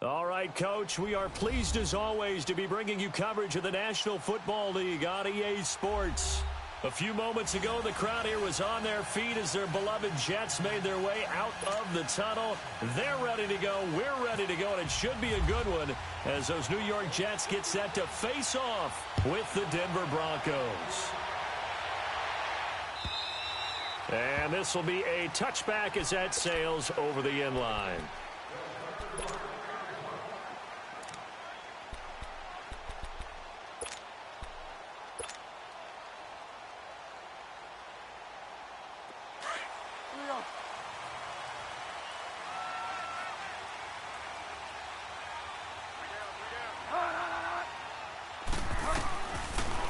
All right, Coach, we are pleased as always to be bringing you coverage of the National Football League on EA Sports. A few moments ago, the crowd here was on their feet as their beloved Jets made their way out of the tunnel. They're ready to go. We're ready to go, and it should be a good one as those New York Jets get set to face off with the Denver Broncos. And this will be a touchback as that sails over the end line.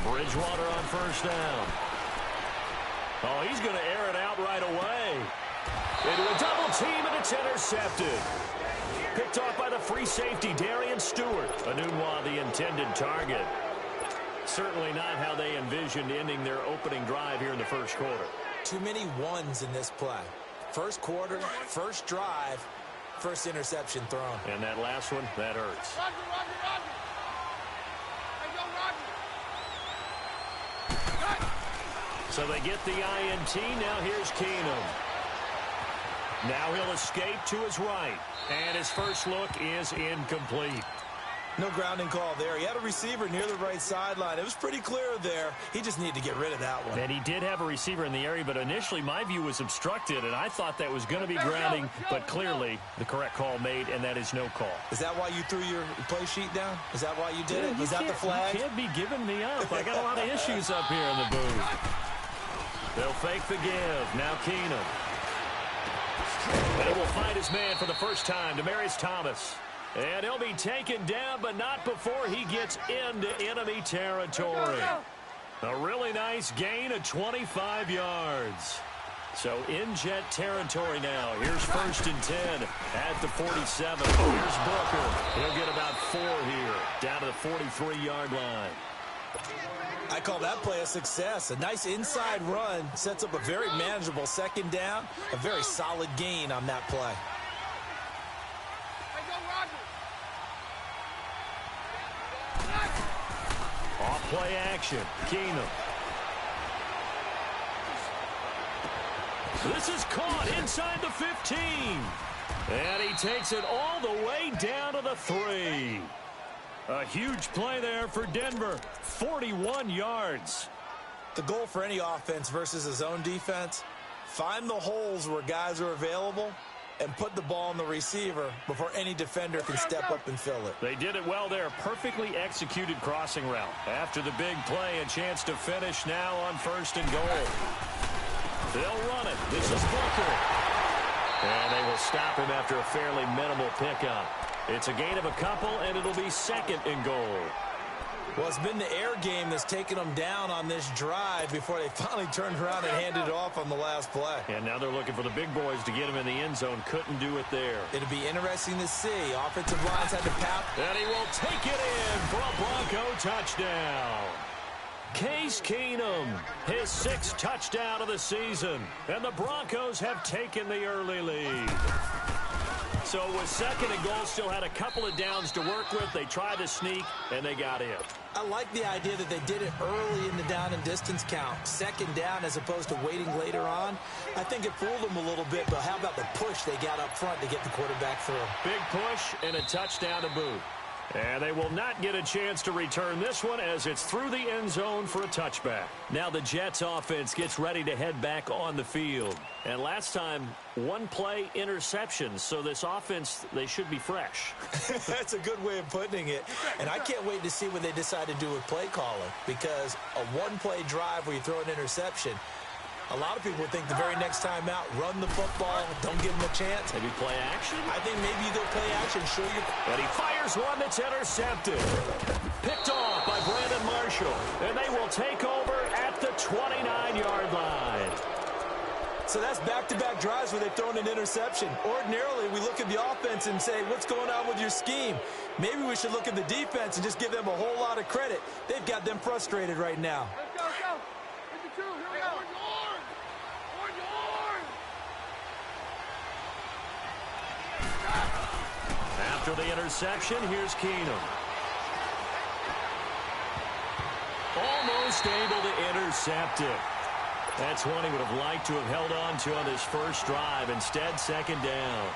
Bridgewater on first down. Oh, he's going to air it out right away. Into a double team, and it's intercepted. Picked off by the free safety, Darian Stewart. Anunwa, the intended target. Certainly not how they envisioned ending their opening drive here in the first quarter. Too many ones in this play. First quarter, first drive, first interception thrown. And that last one, that hurts. Roger. So they get the INT. Now here's Keenum. Now he'll escape to his right. And his first look is incomplete. No grounding call there. He had a receiver near the right sideline. It was pretty clear there. He just needed to get rid of that one. And he did have a receiver in the area, but initially my view was obstructed, and I thought that was going to be grounding, but clearly the correct call made, and that is no call. Is that why you threw your play sheet down? Is that why you did it? Was that the flag? You can't be giving me up. I got a lot of issues up here in the booth. They'll fake the give. Now Keenum. And will find his man for the first time, Demaryius Thomas. And he'll be taken down, but not before he gets into enemy territory. A really nice gain of 25 yards. So in Jet territory now. Here's 1st and 10 at the 47. Here's Booker. He'll get about 4 here, down to the 43-yard line. I call that play a success. A nice inside run sets up a very manageable second down. A very solid gain on that play. Off play action. Keenum. This is caught inside the 15. And he takes it all the way down to the 3. A huge play there for Denver. 41 yards. The goal for any offense versus a zone defense, find the holes where guys are available and put the ball on the receiver before any defender can step up and fill it. They did it well there. Perfectly executed crossing route. After the big play, a chance to finish now on 1st and goal. They'll run it. This is Booker. And they will stop him after a fairly minimal pickup. It's a gain of a couple, and it'll be 2nd and goal. Well, it's been the air game that's taken them down on this drive before they finally turned around and handed it off on the last play. And now they're looking for the big boys to get him in the end zone. Couldn't do it there. It'll be interesting to see. Offensive lines had to pout. And he will take it in for a Bronco touchdown. Case Keenum, his 6th touchdown of the season. And the Broncos have taken the early lead. So with 2nd and goal, still had a couple of downs to work with. They tried to sneak, and they got in. I like the idea that they did it early in the down and distance count. 2nd down as opposed to waiting later on. I think it fooled them a little bit, but how about the push they got up front to get the quarterback through? Big push and a touchdown to boot. And they will not get a chance to return this one as it's through the end zone for a touchback. Now the Jets offense gets ready to head back on the field. And last time, 1 play interception. So this offense, they should be fresh. That's a good way of putting it. And I can't wait to see what they decide to do with play calling. Because a 1-play drive where you throw an interception, a lot of people think the very next time out, run the football, don't give them a chance. Maybe play action? I think maybe you go play action, show you. And he fires one that's intercepted. Picked off by Brandon Marshall. And they will take over at the 29-yard line. So that's back-to-back drives where they've thrown an interception. Ordinarily, we look at the offense and say, what's going on with your scheme? Maybe we should look at the defense and just give them a whole lot of credit. They've got them frustrated right now. Let's go, let's go. 52, here we go. After the interception, here's Keenum. Almost able to intercept it. That's one he would have liked to have held on to on his first drive. Instead, second down.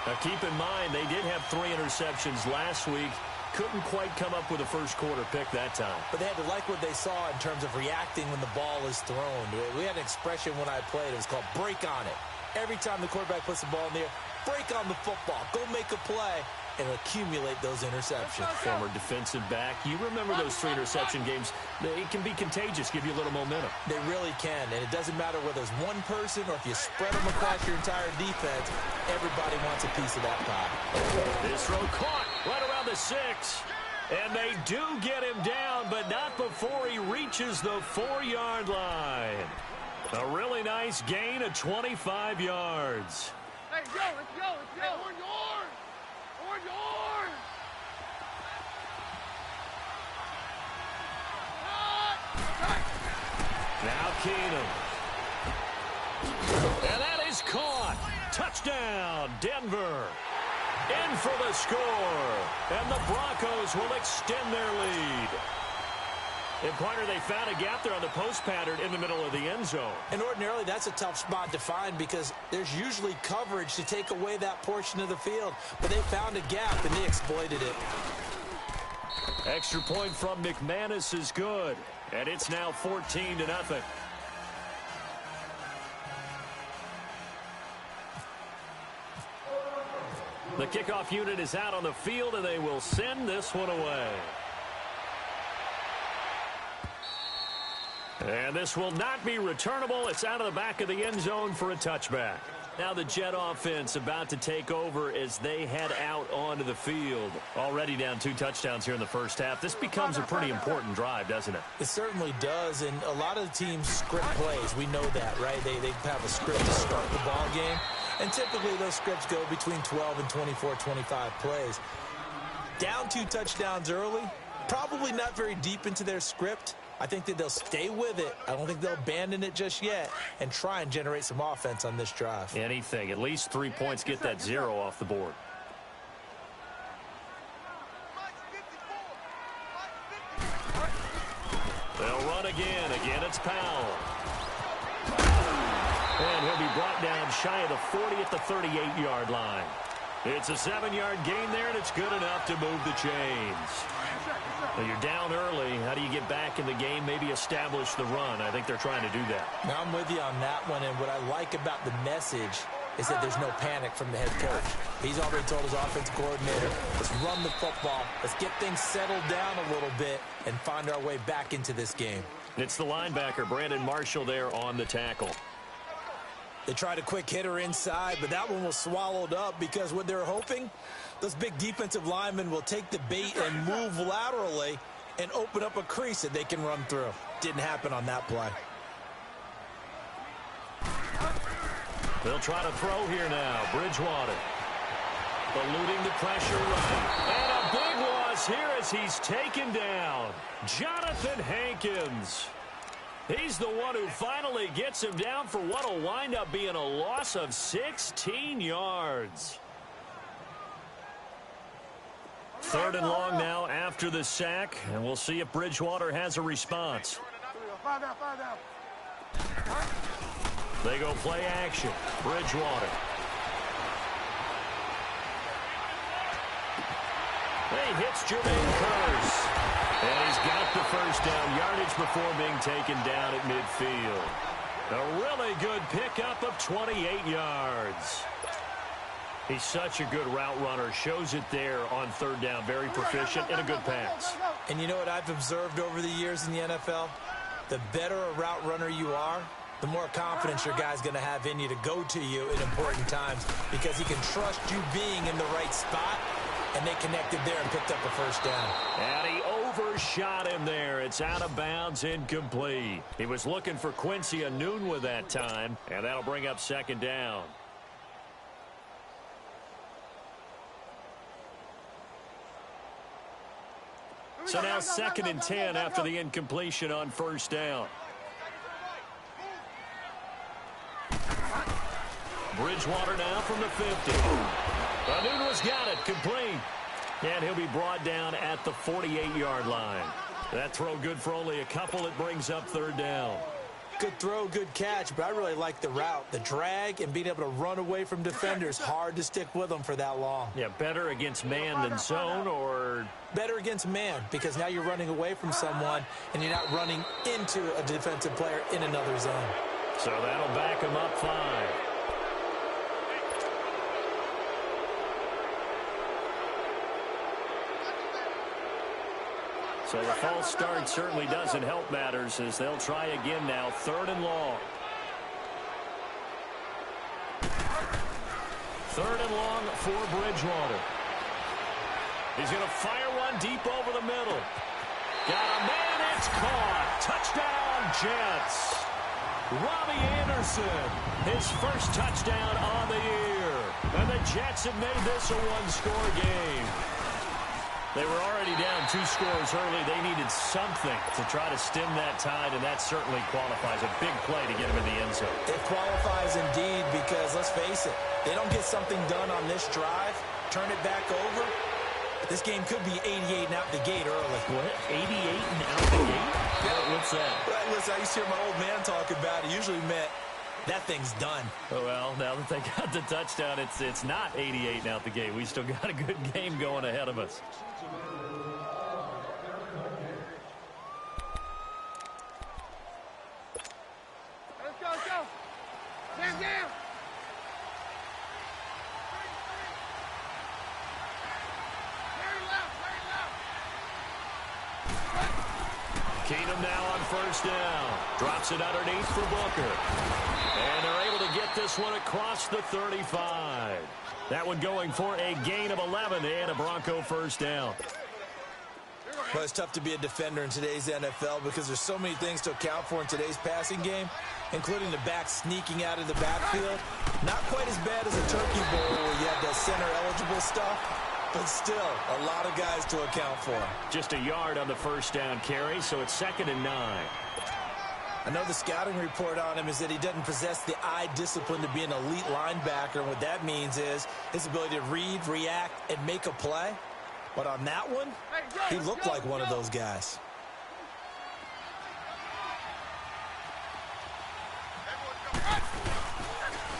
Now, keep in mind, they did have 3 interceptions last week. Couldn't quite come up with a first quarter pick that time. But they had to like what they saw in terms of reacting when the ball is thrown. We had an expression when I played. It was called break on it. Every time the quarterback puts the ball in the air, break on the football. Go make a play and accumulate those interceptions. Former defensive back. You remember those 3 interception games. They can be contagious, give you a little momentum. They really can, and it doesn't matter whether it's one person or if you spread them across your entire defense, everybody wants a piece of that pie. This throw caught right around the 6. And they do get him down, but not before he reaches the 4-yard line. A really nice gain of 25 yards. Hey, let's go, let's go. Hey, on yours. On yours. Now Keenum. And that is caught. Touchdown, Denver. In for the score. And the Broncos will extend their lead. And, partner, they found a gap there on the post pattern in the middle of the end zone. And ordinarily, that's a tough spot to find because there's usually coverage to take away that portion of the field. But they found a gap, and they exploited it. Extra point from McManus is good. And it's now 14-0. The kickoff unit is out on the field, and they will send this one away. And this will not be returnable. It's out of the back of the end zone for a touchback. Now the Jet offense about to take over as they head out onto the field. Already down 2 touchdowns here in the first half. This becomes a pretty important drive, doesn't it? It certainly does, and a lot of the teams script plays. We know that, right? They have a script to start the ball game, and typically those scripts go between 12 and 24, 25 plays. Down 2 touchdowns early, probably not very deep into their script. I think that they'll stay with it. I don't think they'll abandon it just yet and try and generate some offense on this drive. Anything. At least 3 points. Get that 0 off the board. They'll run again. Again, it's Powell. And he'll be brought down shy of the 40 at the 38-yard line. It's a 7-yard gain there, and it's good enough to move the chains. Well, you're down early. How do you get back in the game, maybe establish the run? I think they're trying to do that. Now, I'm with you on that one, and what I like about the message is that there's no panic from the head coach. He's already told his offensive coordinator, let's run the football, let's get things settled down a little bit and find our way back into this game. It's the linebacker, Brandon Marshall, there on the tackle. They tried a quick hitter inside, but that one was swallowed up because what they're hoping, those big defensive linemen will take the bait and move laterally and open up a crease that they can run through. Didn't happen on that play. They'll try to throw here now. Bridgewater eluding the pressure right. And a big loss here as he's taken down. Jonathan Hankins. He's the one who finally gets him down for what will wind up being a loss of 16 yards. 3rd and long now after the sack, and we'll see if Bridgewater has a response. They go play action. Bridgewater. He hits Jermaine Kearse. And he's got the first down yardage before being taken down at midfield. A really good pickup of 28 yards. He's such a good route runner. Shows it there on 3rd down. Very proficient and a good pass. And you know what I've observed over the years in the NFL? The better a route runner you are, the more confidence your guy's going to have in you to go to you in important times because he can trust you being in the right spot, and they connected there and picked up a first down. And he overshot him there. It's out of bounds, incomplete. He was looking for Quincy Enunwa that time, and that'll bring up 2nd down. So now 2nd and 10 after the incompletion on 1st down. Bridgewater now from the 50. Anuno's got it, complete. And he'll be brought down at the 48-yard line. That throw good for only a couple. It brings up third down. Good throw, good catch, but I really like the route. The drag and being able to run away from defenders, hard to stick with them for that long. Yeah, better against man than zone, or? Better against man, because now you're running away from someone and you're not running into a defensive player in another zone. So that'll back him up 5. So the false start certainly doesn't help matters as they'll try again now. 3rd and long. 3rd and long for Bridgewater. He's going to fire one deep over the middle. Got a man, it's caught. Touchdown, Jets. Robbie Anderson, his first touchdown on the year. And the Jets have made this a one-score game. They were already down 2 scores early. They needed something to try to stem that tide, and that certainly qualifies. A big play to get him in the end zone. It qualifies indeed because, let's face it, they don't get something done on this drive, turn it back over, this game could be 88 and out the gate early. What? 88 and out the gate? What's that? Well, listen, I used to hear my old man talk about it. Usually meant that thing's done. Oh, well, now that they got the touchdown, it's not 88 and out the gate. We still got a good game going ahead of us. Let's go. Stand down. Keenum now on 1st down. Drops it underneath for Booker. And they're able to get this one across the 35. That one going for a gain of 11 and a Bronco 1st down. Well, it's tough to be a defender in today's NFL because there's so many things to account for in today's passing game, including the back sneaking out of the backfield. Not quite as bad as a turkey bowl where you have the center-eligible stuff. But still, a lot of guys to account for. Just a yard on the 1st down carry, so it's 2nd and 9. I know the scouting report on him is that he doesn't possess the eye discipline to be an elite linebacker. And what that means is his ability to read, react, and make a play. But on that one, he looked like one of those guys.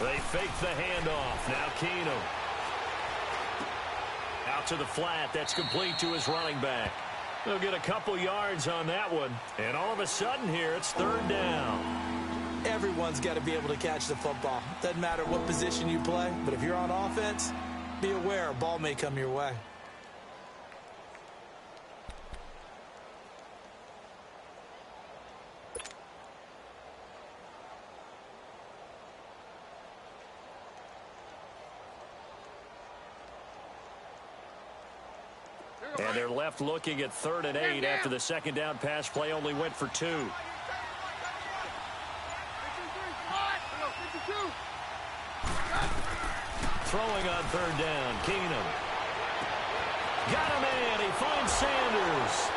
They fake the handoff. Now Keenum. Out to the flat. That's complete to his running back. They'll get a couple yards on that one. And all of a sudden here, it's 3rd down. Everyone's got to be able to catch the football. Doesn't matter what position you play, but if you're on offense, be aware a ball may come your way. And they're left looking at 3rd and 8 after the 2nd down pass play only went for 2. Throwing on 3rd down, Keenum. Got a man, he finds Sanders.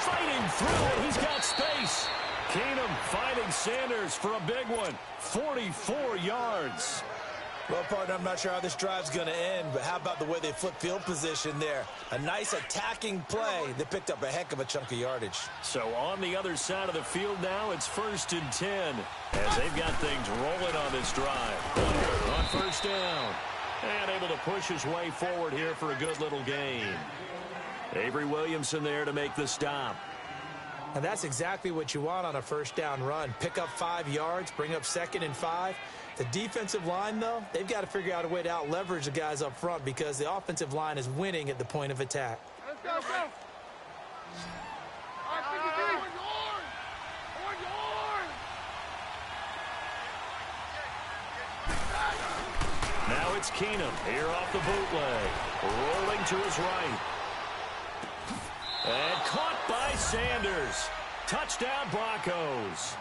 Fighting through it, he's got space. Keenum finding Sanders for a big one. 44 yards. Well, partner, I'm not sure how this drive's going to end, but how about the way they flip field position there? A nice attacking play that picked up a heck of a chunk of yardage. So on the other side of the field now, it's 1st and 10 as they've got things rolling on this drive. On 1st down and able to push his way forward here for a good little gain. Avery Williamson there to make the stop. And that's exactly what you want on a 1st down run. Pick up 5 yards, bring up 2nd and 5. The defensive line, though, they've got to figure out a way to out-leverage the guys up front because the offensive line is winning at the point of attack. Let's go. Now it's Keenum here off the bootleg. Rolling to his right. And caught by Sanders. Touchdown Broncos.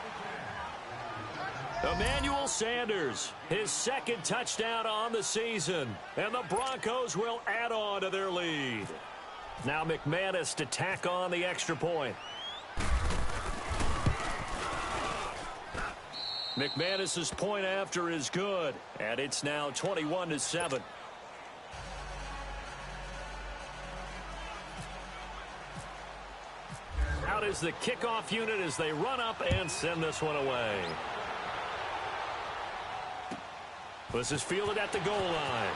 Emmanuel Sanders, his 2nd touchdown on the season. And the Broncos will add on to their lead. Now McManus to tack on the extra point. McManus's point after is good. And it's now 21-7. out as the kickoff unit as they run up and send this one away. This is fielded at the goal line.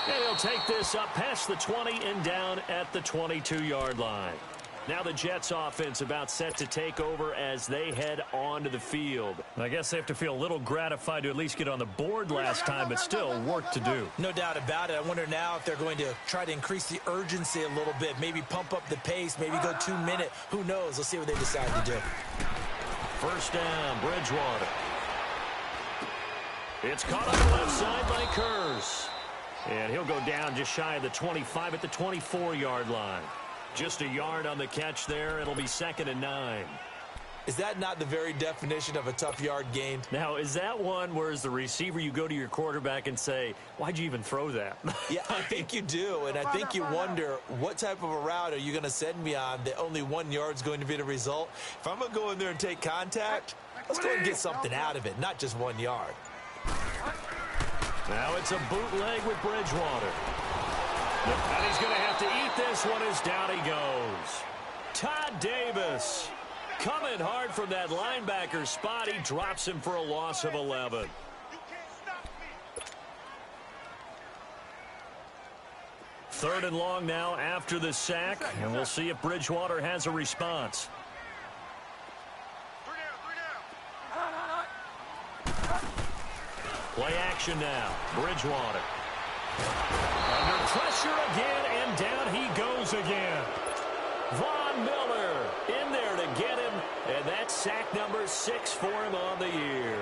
And he'll take this up past the 20 and down at the 22-yard line. Now the Jets offense about set to take over as they head onto the field. I guess they have to feel a little gratified to at least get on the board last time, but still work to do. No doubt about it. I wonder now if they're going to try to increase the urgency a little bit, maybe pump up the pace, maybe go 2 minute. Who knows? Let's see what they decide to do. First down, Bridgewater. It's caught on the left side by Kurz. And he'll go down just shy of the 25 at the 24-yard line. Just a yard on the catch there. It'll be 2nd and 9. Is that not the very definition of a tough yard gain? Now, is that one where as the receiver you go to your quarterback and say, why'd you even throw that? Yeah, I think you do. And I think you wonder, what type of a route are you going to send me on that only 1 yard's going to be the result? If I'm going to go in there and take contact, let's go and get something out of it, not just 1 yard. Now it's a bootleg with Bridgewater. And he's going to have to eat this one as down he goes. Todd Davis coming hard from that linebacker spot. He drops him for a loss of 11. Third and long now after the sack, and we'll see if Bridgewater has a response. Play action now. Bridgewater. Under pressure again, and down he goes again. Von Miller in there to get him, and that's sack number 6 for him on the year.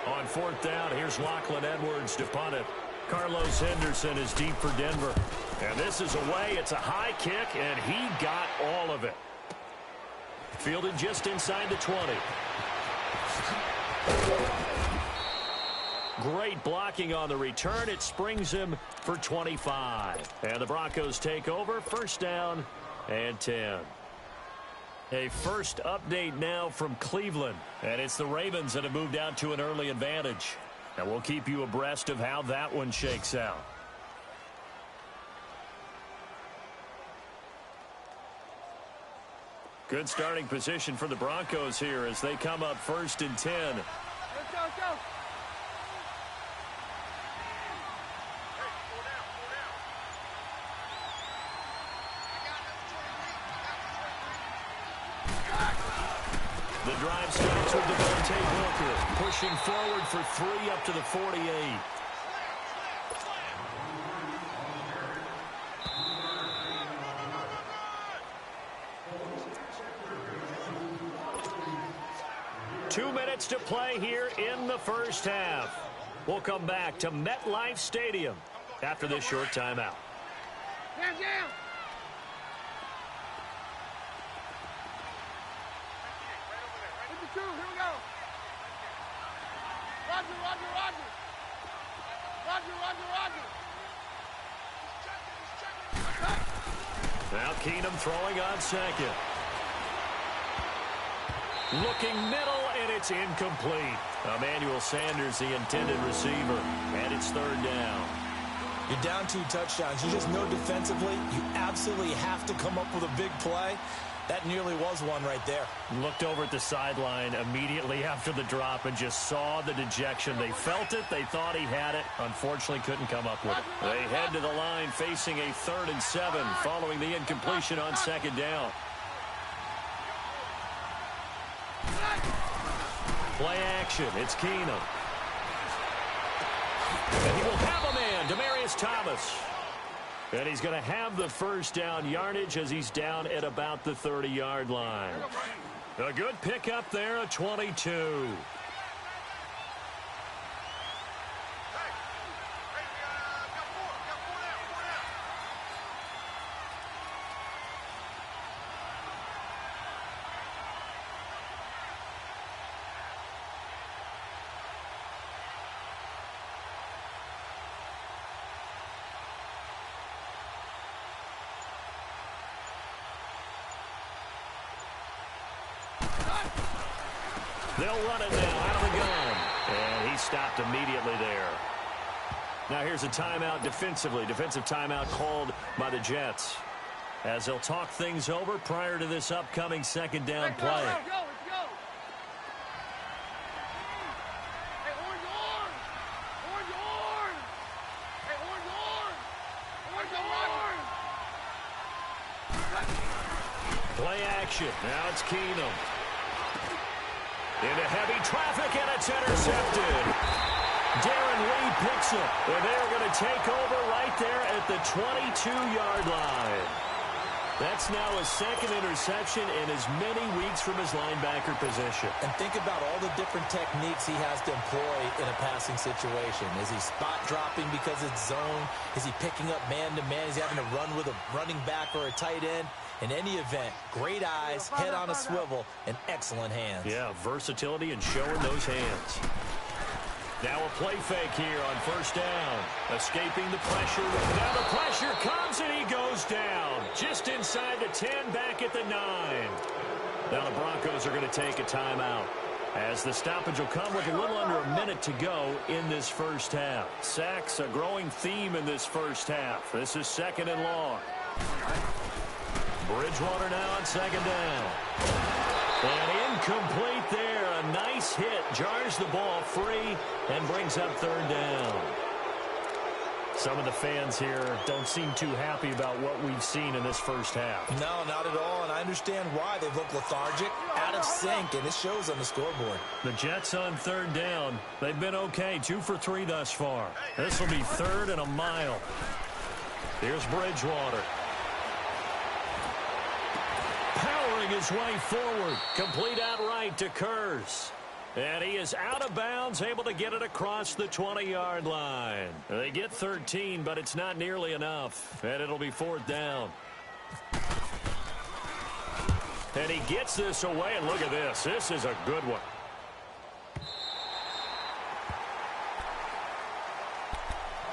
On 4th down, here's Lachlan Edwards to punt it. Carlos Henderson is deep for Denver. And this is away. It's a high kick, and he got all of it. Fielded just inside the 20. Great blocking on the return. It springs him for 25. And the Broncos take over. First down and 10. A first update now from Cleveland. And it's the Ravens that have moved out to an early advantage. And we'll keep you abreast of how that one shakes out. Good starting position for the Broncos here as they come up 1st and 10. Let's go, let's go. The drive starts with Devontae Booker pushing forward for 3 up to the 48. Two minutes to play here in the first half. We'll come back to MetLife Stadium after this short timeout. Down, down. Here we go. Roger, Roger, Roger. Roger, Roger, Roger. Now Keenum throwing on 2nd. Looking middle, and it's incomplete. Emmanuel Sanders, the intended receiver, and it's 3rd down. You're down 2 touchdowns. You just know defensively you absolutely have to come up with a big play. That nearly was one right there. Looked over at the sideline immediately after the drop and just saw the dejection. They felt it. They thought he had it. Unfortunately, couldn't come up with it. They head to the line facing a 3rd and 7 following the incompletion on 2nd down. Play action. It's Keenum. And he will have a man, Demaryius Thomas. And he's going to have the first down yardage as he's down at about the 30-yard line. A good pickup there, a 22. They'll run it now out of the gun. And he stopped immediately there. Now here's a timeout defensively. Defensive timeout called by the Jets. as they'll talk things over prior to this upcoming second down play. Let's go. Hey, orange arm. Orange arm. Hey, orange arm. Orange arm. Play action. Now it's Keenum. Into heavy traffic, and it's intercepted. Darren Lee picks it, and they're going to take over right there at the 22-yard line. That's now his second interception in as many weeks from his linebacker position. And think about all the different techniques he has to employ in a passing situation. Is he spot dropping because it's zone? Is he picking up man-to-man? Is he having to run with a running back or a tight end? In any event, great eyes, head on a swivel, and excellent hands. Yeah, versatility and showing those hands. Now a play fake here on first down. Escaping the pressure. Now the pressure comes, and he goes down. Just inside the 10, back at the 9. Now the Broncos are going to take a timeout, as the stoppage will come with a little under a minute to go in this first half. Sacks, a growing theme in this first half. This is second and long. Bridgewater now on second down. And incomplete there. A nice hit. Jars the ball free and brings up third down. Some of the fans here don't seem too happy about what we've seen in this first half. No, not at all, and I understand why. They've looked lethargic, out of sync, and it shows on the scoreboard. The Jets on third down. They've been okay, 2 for 3 thus far. This will be third and a mile. Here's Bridgewater. Powering his way forward. Complete outright to Kurz. And he is out of bounds, able to get it across the 20-yard line. They get 13, but it's not nearly enough. And it'll be fourth down. And he gets this away, and look at this. This is a good one.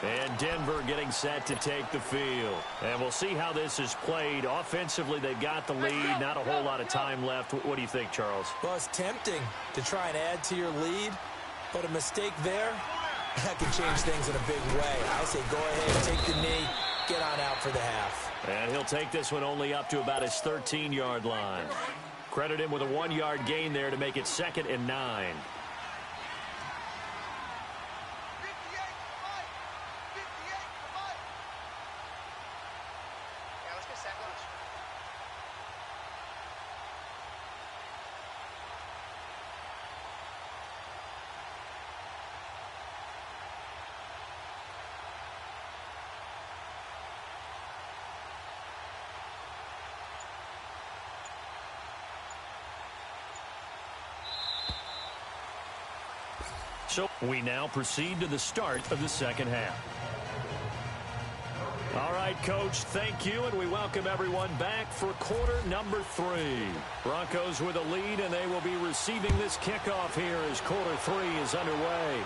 And Denver getting set to take the field. And we'll see how this is played. Offensively, they've got the lead. Not a whole lot of time left. What do you think, Charles? Well, it's tempting to try and add to your lead, but a mistake there, that can change things in a big way. I say go ahead, take the knee, get on out for the half. And he'll take this one only up to about his 13-yard line. Credit him with a 1-yard gain there to make it second and 9. So we now proceed to the start of the second half. All right, Coach, thank you, and we welcome everyone back for quarter number 3. Broncos with a lead, and they will be receiving this kickoff here as quarter 3 is underway.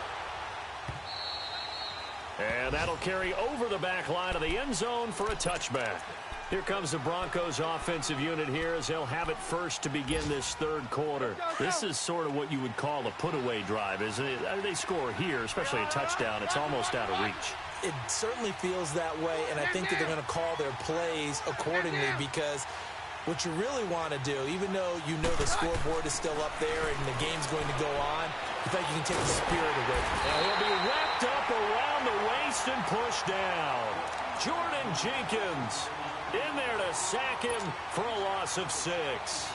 And that'll carry over the back line of the end zone for a touchback. Here comes the Broncos offensive unit here as they'll have it first to begin this third quarter. This is sort of what you would call a put-away drive, isn't it? They score here, especially a touchdown. It's almost out of reach. It certainly feels that way, and I think that they're going to call their plays accordingly, because what you really want to do, even though you know the scoreboard is still up there and the game's going to go on, you think you can take the spirit away. And he'll be wrapped up around the waist and pushed down. Jordan Jenkins in there to sack him for a loss of 6.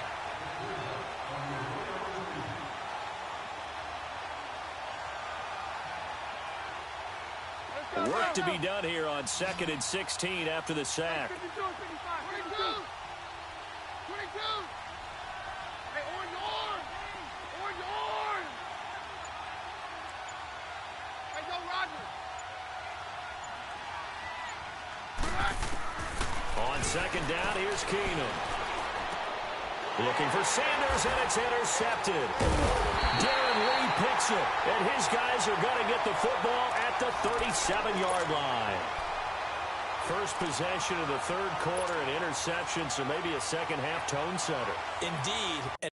Work to be done here on 2nd and 16 after the sack. 52, 22. Hey, orange arm. Orange arm. Hey, go, Roger. On second down, here's Keenum. Looking for Sanders, and it's intercepted. Darren Lee picks it, and his guys are going to get the football at the 37-yard line. First possession of the third quarter, an interception, so maybe a second-half tone setter. Indeed.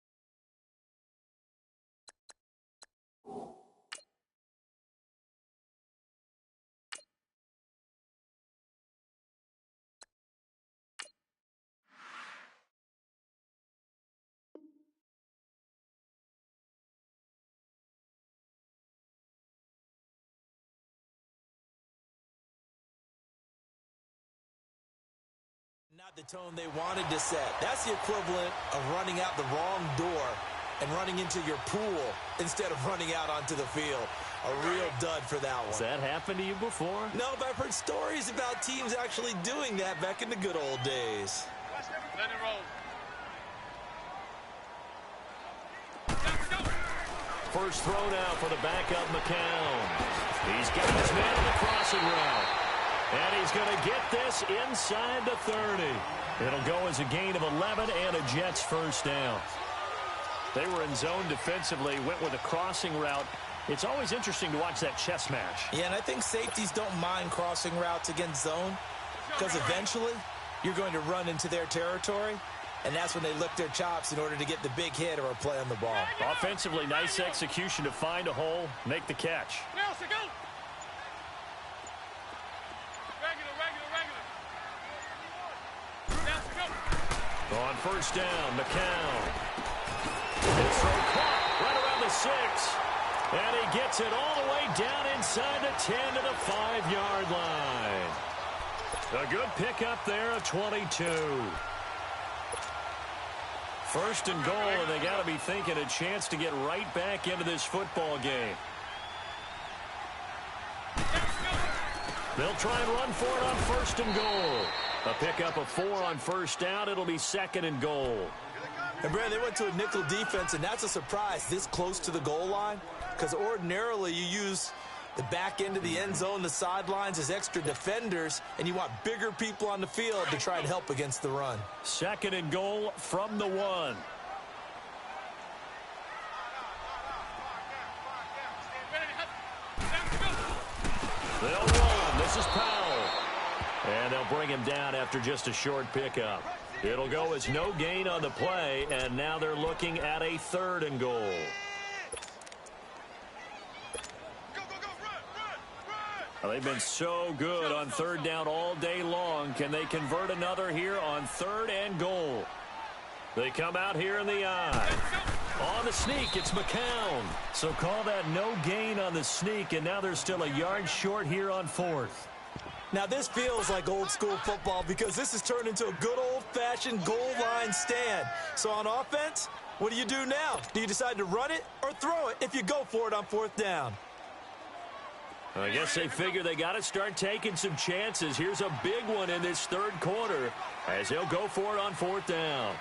the tone they wanted to set. That's the equivalent of running out the wrong door and running into your pool instead of running out onto the field. A real dud for that one. Has that happened to you before? No, but I've heard stories about teams actually doing that back in the good old days. Let it roll. First throw now for the backup McCown. He's got his man on the crossing route. And he's going to get this inside the 30. It'll go as a gain of 11 and a Jets first down. They were in zone defensively, went with a crossing route. It's always interesting to watch that chess match. Yeah, and I think safeties don't mind crossing routes against zone because eventually you're going to run into their territory, and that's when they lick their chops in order to get the big hit or a play on the ball. Offensively, nice execution to find a hole, make the catch. Nelson, go! Regular. Nelson, go! On first down, McCown. His throw caught right around the 6. And he gets it all the way down inside the 10 to the 5-yard line. A good pickup there of 22. First and goal, and they got to be thinking a chance to get right back into this football game. They'll try and run for it on first and goal. A pickup of 4 on first down. It'll be second and goal. And, Brad, they went to a nickel defense, and that's a surprise this close to the goal line because ordinarily you use the back end of the end zone, the sidelines as extra defenders, and you want bigger people on the field to try and help against the run. Second and goal from the 1. They'll run. This is Powell. And they'll bring him down after just a short pickup. It'll go as no gain on the play, and now they're looking at a third and goal. Well, they've been so good on third down all day long. Can they convert another here on third and goal? They come out here in the eye. On the sneak, it's McCown. So call that no gain on the sneak, and now they're still a yard short here on fourth. Now, this feels like old-school football because this has turned into a good old-fashioned goal line stand. So on offense, what do you do now? Do you decide to run it or throw it if you go for it on fourth down? I guess they figure they got to start taking some chances. Here's a big one in this third quarter as they'll go for it on fourth down.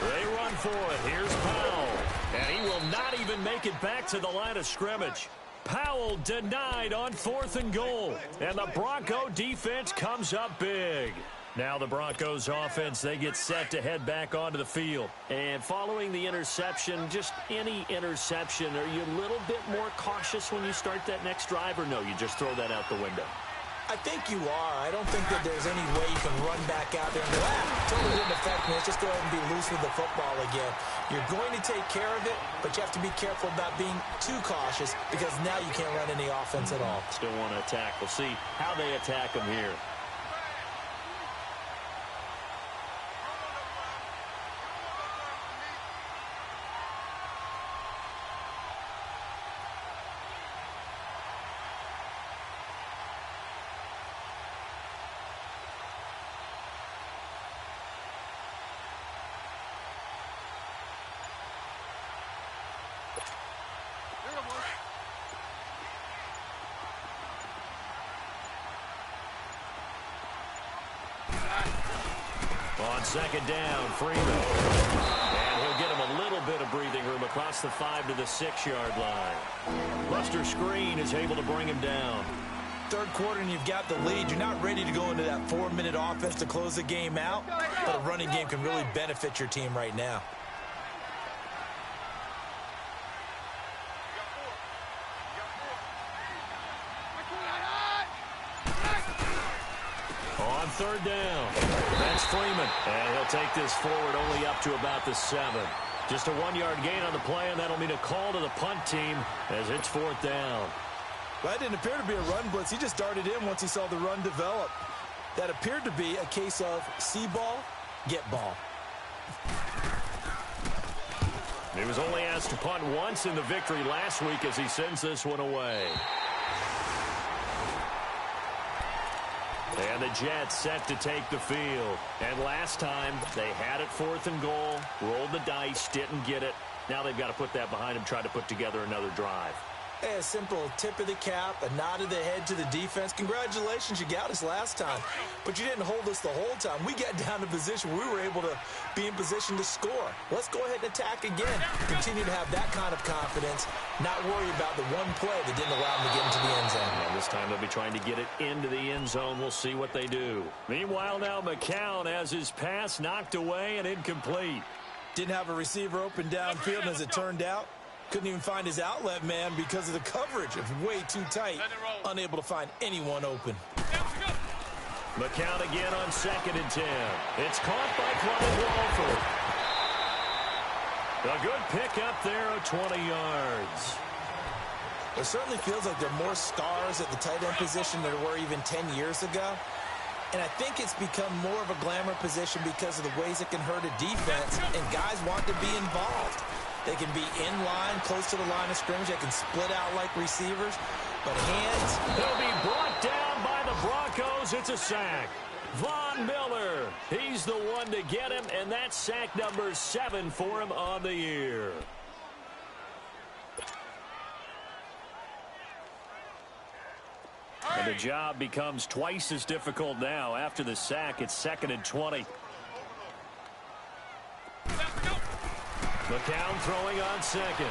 They run for it. Here's Powell. And he will not even make it back to the line of scrimmage. Powell denied on fourth and goal. And the Bronco defense comes up big. Now the Broncos offense, they get set to head back onto the field. And following the interception, just any interception, are you a little bit more cautious when you start that next drive, or no, you just throw that out the window? I think you are. I don't think that there's any way you can run back out there and go, totally didn't affect me. Let's just go ahead and be loose with the football again. You're going to take care of it, but you have to be careful about being too cautious because now you can't run any offense at all. Still want to attack. We'll see how they attack them here. On second down, Freeman. And he'll get him a little bit of breathing room across the 5 to the 6-yard line. Buster Screen is able to bring him down. Third quarter and you've got the lead. You're not ready to go into that 4-minute offense to close the game out, but a running game can really benefit your team right now. On third down, that's Freeman. And he'll take this forward only up to about the 7. Just a 1-yard gain on the play, and that'll mean a call to the punt team as it's fourth down. Well, that didn't appear to be a run blitz. He just darted in once he saw the run develop. That appeared to be a case of see ball, get ball. He was only asked to punt once in the victory last week as he sends this one away. And the Jets set to take the field. And last time, they had it 4th and goal, rolled the dice, didn't get it. Now they've got to put that behind them, try to put together another drive. Hey, a simple tip of the cap, a nod of the head to the defense. Congratulations, you got us last time. But you didn't hold us the whole time. We got down to position where we were able to be in position to score. Let's go ahead and attack again. Continue to have that kind of confidence, not worry about the one play that didn't allow them to get into the end zone. And this time they'll be trying to get it into the end zone. We'll see what they do. Meanwhile, now McCown has his pass knocked away and incomplete. Didn't have a receiver open downfield, and as it turned out, couldn't even find his outlet man because of the coverage. It was way too tight. Unable to find anyone open. McCown again on 2nd and 10. It's caught by Clement Walford. A good pick up there of 20 yards. It certainly feels like there are more stars at the tight end position than there were even 10 years ago. And I think it's become more of a glamour position because of the ways it can hurt a defense, and guys want to be involved. They can be in line, close to the line of scrimmage. They can split out like receivers. But hands... They'll be brought down by the Broncos. It's a sack. Von Miller, he's the one to get him, and that's sack number 7 for him on the year. And the job becomes twice as difficult now. After the sack, it's 2nd and 20. McCown throwing on 2nd.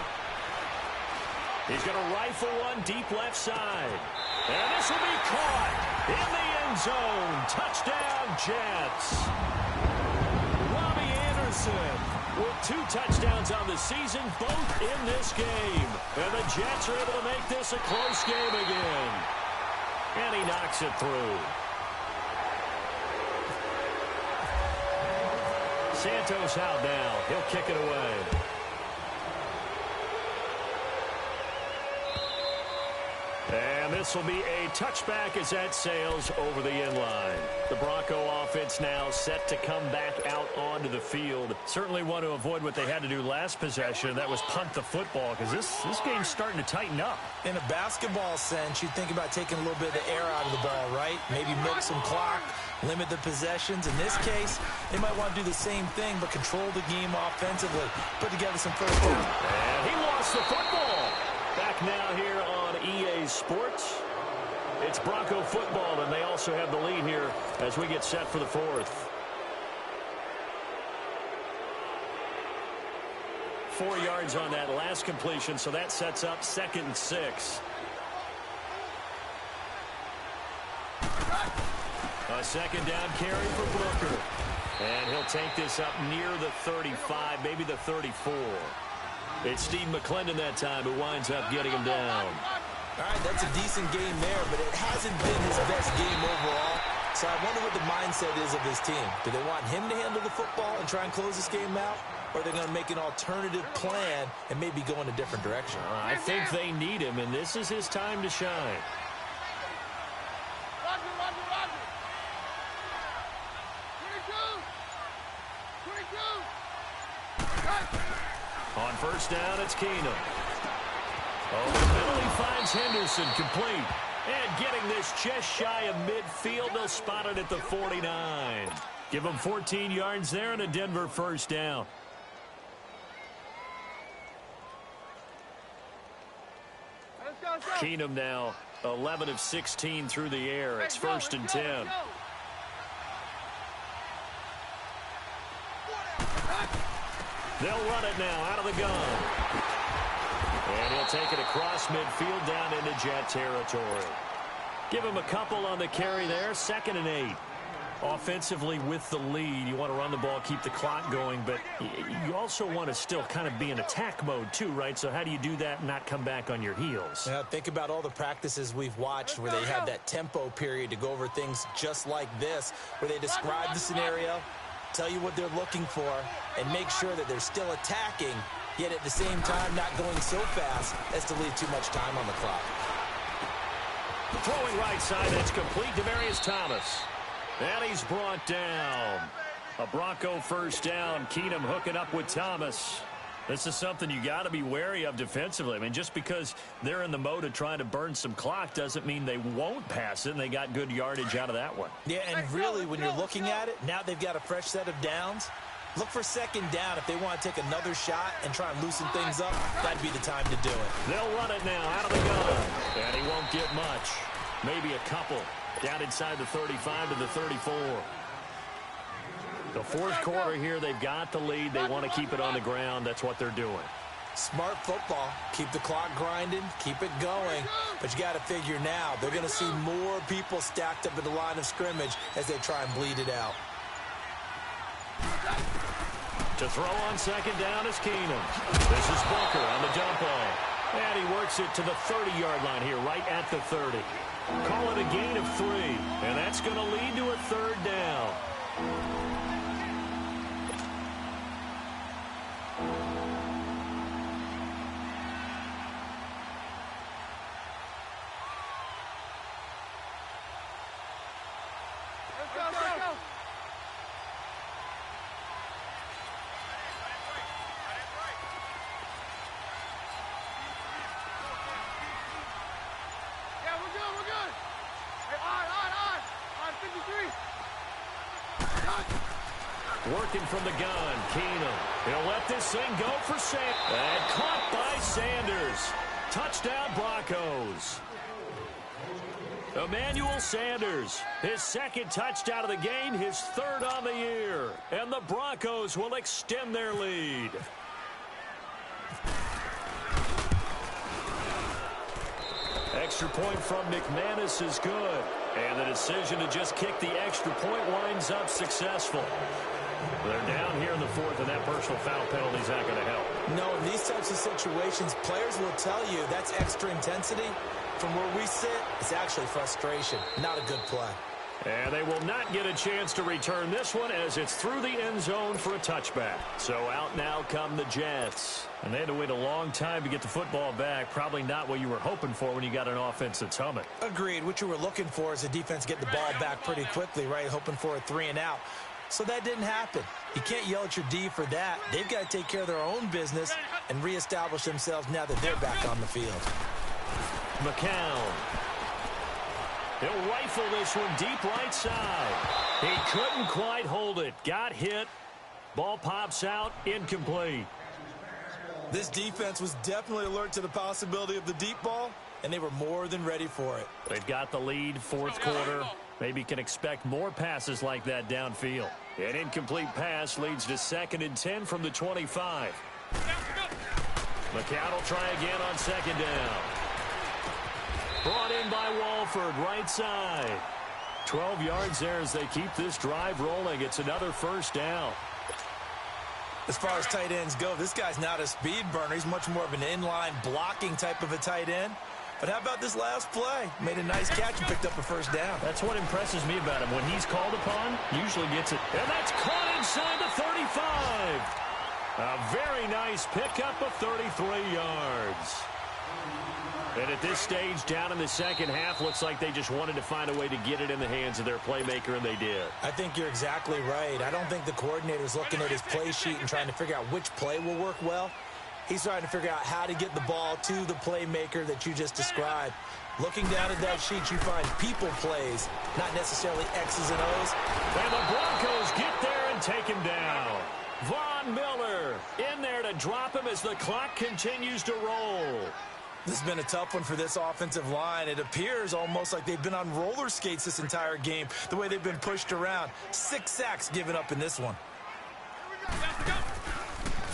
He's going to rifle one deep left side. And this will be caught in the end zone. Touchdown, Jets. Robbie Anderson with 2 touchdowns on the season, both in this game. And the Jets are able to make this a close game again. And he knocks it through. Santos out now. He'll kick it away. And this will be a touchback as that sails over the end line. The Bronco offense now set to come back out onto the field. Certainly want to avoid what they had to do last possession. That was punt the football, because this game's starting to tighten up. In a basketball sense, you think about taking a little bit of the air out of the ball, right? Maybe milk some clock, limit the possessions. In this case, they might want to do the same thing, but control the game offensively. Put together some first down. And he lost the football. Back now here on EA Sports. It's Bronco football, and they also have the lead here as we get set for the 4th. 4 yards on that last completion, so that sets up 2nd and 6. A 2nd down carry for Booker. And he'll take this up near the 35, maybe the 34. It's Steve McClendon that time who winds up getting him down. All right, that's a decent game there, but it hasn't been his best game overall. So I wonder what the mindset is of his team. Do they want him to handle the football and try and close this game out? Or are they going to make an alternative plan and maybe go in a different direction? I think they need him, and this is his time to shine. Roger, Roger, Roger. 22. 22. On first down, it's Keenum. Over the middle, he finds Henderson complete. And getting this just shy of midfield, they'll spot it at the 49. Give him 14 yards there and a Denver first down. Keenum now 11 of 16 through the air. It's 1st and 10. They'll run it now out of the gun. And he'll take it across midfield down into Jet territory. Give him a couple on the carry there. 2nd and 8. Offensively with the lead, you want to run the ball, keep the clock going, but you also want to still kind of be in attack mode too, right? So how do you do that and not come back on your heels? Yeah, think about all the practices we've watched where they have that tempo period to go over things just like this, where they describe the scenario, tell you what they're looking for, and make sure that they're still attacking, yet at the same time not going so fast as to leave too much time on the clock. Throwing right side, that's complete to Demaryius Thomas. And he's brought down. A Bronco first down. Keenum hooking up with Thomas. This is something you got to be wary of defensively. I mean, just because they're in the mode of trying to burn some clock doesn't mean they won't pass it, and they got good yardage out of that one. Yeah, and really, when you're looking at it, now they've got a fresh set of downs. Look for second down if they want to take another shot and try and loosen things up. That'd be the time to do it. They'll run it now out of the gun, and he won't get much. Maybe a couple down inside the 35 to the 34. The fourth quarter here, they've got the lead. They want to keep it on the ground. That's what they're doing. Smart football. Keep the clock grinding. Keep it going. But you got to figure now, they're going to see more people stacked up at the line of scrimmage as they try and bleed it out. To throw on second down is Keenum. This is Booker on the dump off. And he works it to the 30-yard line here, right at the 30. Call it a gain of 3. And that's going to lead to a third down. Working from the gun, Keenum. He'll let this thing go for Sanders. And caught by Sanders. Touchdown, Broncos. Emmanuel Sanders, his second touchdown of the game, his third on the year. And the Broncos will extend their lead. Extra point from McManus is good. And the decision to just kick the extra point winds up successful. They're down here in the fourth, and that personal foul penalty is not going to help. No, in these types of situations, players will tell you that's extra intensity. From where we sit, it's actually frustration, not a good play. And they will not get a chance to return this one as it's through the end zone for a touchback. So out now come the Jets. And they had to wait a long time to get the football back. Probably not what you were hoping for when you got an offense that's humming. Agreed. What you were looking for is the defense get the ball back pretty quickly, right? Hoping for a 3 and out. So that didn't happen. You can't yell at your D for that. They've got to take care of their own business and reestablish themselves now that they're back on the field. McCown. He'll rifle this one deep right side. He couldn't quite hold it. Got hit. Ball pops out. Incomplete. This defense was definitely alert to the possibility of the deep ball, and they were more than ready for it. They've got the lead, fourth quarter. Maybe can expect more passes like that downfield. An incomplete pass leads to 2nd and 10 from the 25. McCown will try again on second down. Brought in by Walford, right side. 12 yards there as they keep this drive rolling. It's another first down. As far as tight ends go, this guy's not a speed burner. He's much more of an inline blocking type of a tight end. But how about this last play? Made a nice catch and picked up a first down. That's what impresses me about him. When he's called upon, usually gets it. And that's caught inside the 35. A very nice pickup of 33 yards. And at this stage, down in the second half, looks like they just wanted to find a way to get it in the hands of their playmaker, and they did. I think you're exactly right. I don't think the coordinator's looking at his play sheet and trying to figure out which play will work well. He's trying to figure out how to get the ball to the playmaker that you just described. Looking down at that sheet, you find people plays, not necessarily X's and O's. And the Broncos get there and take him down. Von Miller in there to drop him as the clock continues to roll. This has been a tough one for this offensive line. It appears almost like they've been on roller skates this entire game, the way they've been pushed around. 6 sacks given up in this one.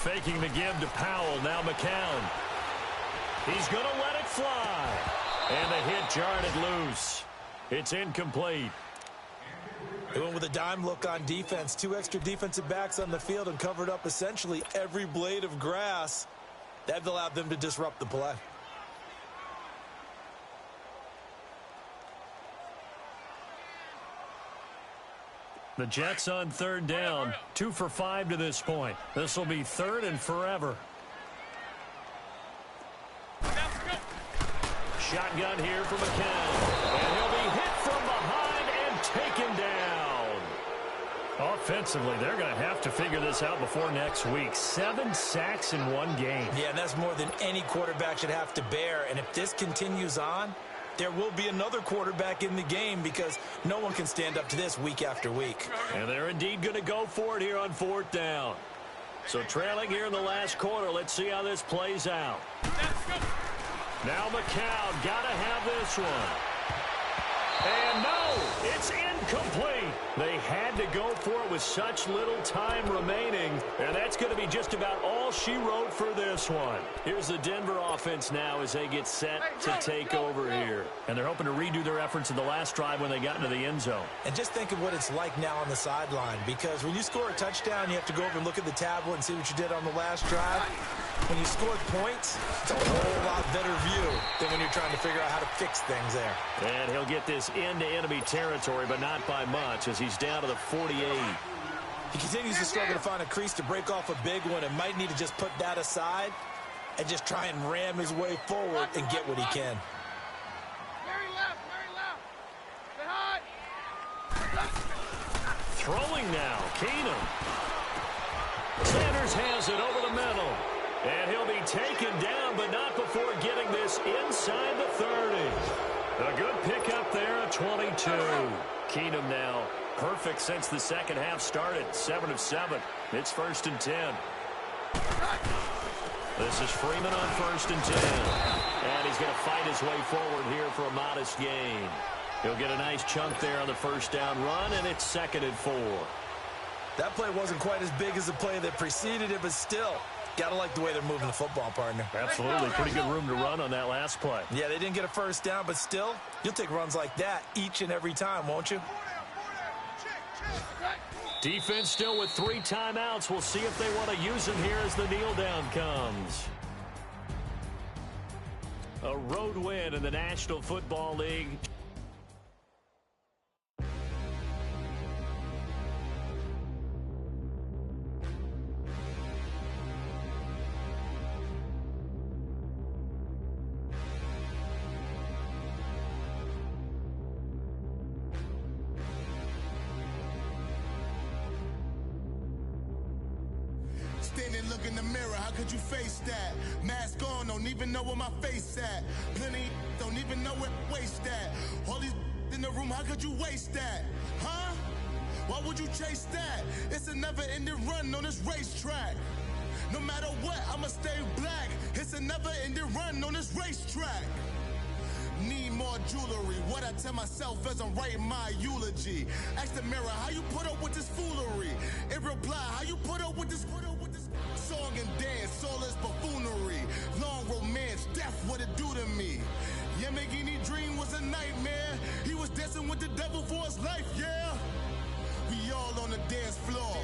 Faking the give to Powell. Now McCown. He's going to let it fly. And the hit jarred it loose. It's incomplete. They went with a dime look on defense. 2 extra defensive backs on the field and covered up essentially every blade of grass. That allowed them to disrupt the play. The Jets on third down. 2 for 5 to this point. This will be 3rd and forever. Shotgun here for McCown. And he'll be hit from behind and taken down. Offensively, they're going to have to figure this out before next week. 7 sacks in one game. Yeah, that's more than any quarterback should have to bear. And if this continues on, there will be another quarterback in the game because no one can stand up to this week after week. And they're indeed going to go for it here on 4th down. So trailing here in the last quarter, let's see how this plays out. Now McCown got to have this one. And no, it's incomplete. They had to go for it with such little time remaining, and that's going to be just about all she wrote for this one. Here's the Denver offense now as they get set to take over here. And they're hoping to redo their efforts in the last drive when they got into the end zone. And just think of what it's like now on the sideline, because when you score a touchdown, you have to go over and look at the tablet and see what you did on the last drive. When you scored points, it's a whole lot better view than when you're trying to figure out how to fix things there. And he'll get this into enemy territory, but not by much as he's down to the 48. He continues to struggle to find a crease to break off a big one and might need to just put that aside and just try and ram his way forward and get what he can. Very left. Say hi. Throwing now, Keenum. Sanders has it over the middle. And he'll be taken down, but not before getting this inside the 30. A good pickup there at 22. Keenum now perfect since the second half started. 7 of 7. It's 1st and 10. This is Freeman on 1st and 10. And he's going to fight his way forward here for a modest gain. He'll get a nice chunk there on the 1st down run, and it's 2nd and 4. That play wasn't quite as big as the play that preceded it, but still, gotta like the way they're moving the football, partner. Absolutely. Pretty good room to run on that last play. Yeah, they didn't get a 1st down, but still, you'll take runs like that each and every time, won't you? Defense still with 3 timeouts. We'll see if they want to use them here as the kneel down comes. A road win in the National Football League. Standing, look in the mirror, how could you face that? Mask on, don't even know where my face at. Plenty, don't even know where waste at. All these in the room, how could you waste that? Huh? Why would you chase that? It's a never-ending run on this racetrack. No matter what, I'ma stay black. It's a never-ending run on this racetrack. Need more jewelry. What I tell myself as I'm writing my eulogy. Ask the mirror, how you put up with this foolery? It reply, how you put up with this song and dance, all this buffoonery. Long romance, death, what it do to me? Yamagini dream was a nightmare. He was dancing with the devil for his life, yeah. We all on the dance floor.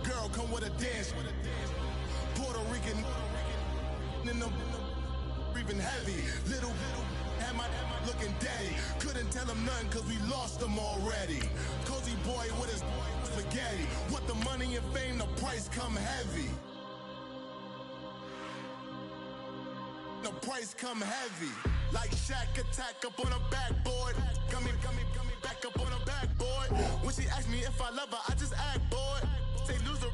Girl, come with a dance. Puerto Rican in the breathing heavy. Little had my looking daddy. Couldn't tell him nothing cause we lost him already. Cozy boy with his spaghetti. What the money and fame, the price come heavy. The price come heavy. Like Shaq attack up on a backboard. Got me back up on a backboard. When she asked me if I love her, I just act bored. Say loser,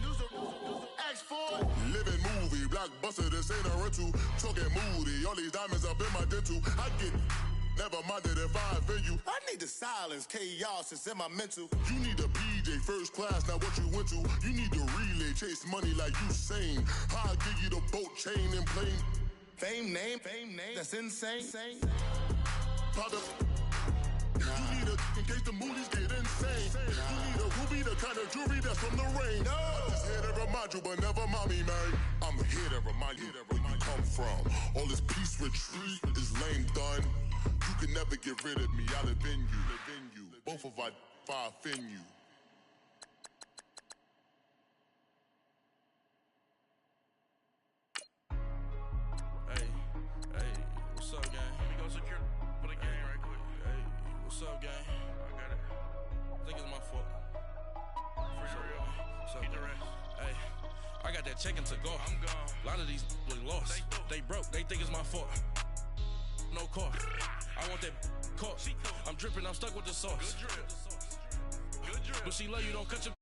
ask for it. Living movie, blockbuster, this ain't a rental. Talking moody, all these diamonds up in my dental. I get never minded if I offend you. I need the silence, chaos is in my mental. You need a PJ first class, not what you went to. You need the relay, chase money like you sane. I'll give you the boat chain and plane. Fame name, that's insane. Product. You need a in case the movies get insane. You need a ruby, the kind of jewelry that's from the rain. No. I'm just here to remind you, but never mommy, man. I'm here to remind you where you come from. All this peace retreat is lame done. You can never get rid of me. I'll avenge you. Both of our if I offend you. Hey, what's up, gang? Let me go secure for the game right quick. Hey, what's up, gang? I got it. I think it's my fault. Free the real. What's up, keep the rest. Hey, I got that chicken to go. I'm gone. A lot of these look lost. They broke. They think it's my fault. No car. I want that car. I'm dripping. I'm stuck with the sauce. Good But she love you, don't cut your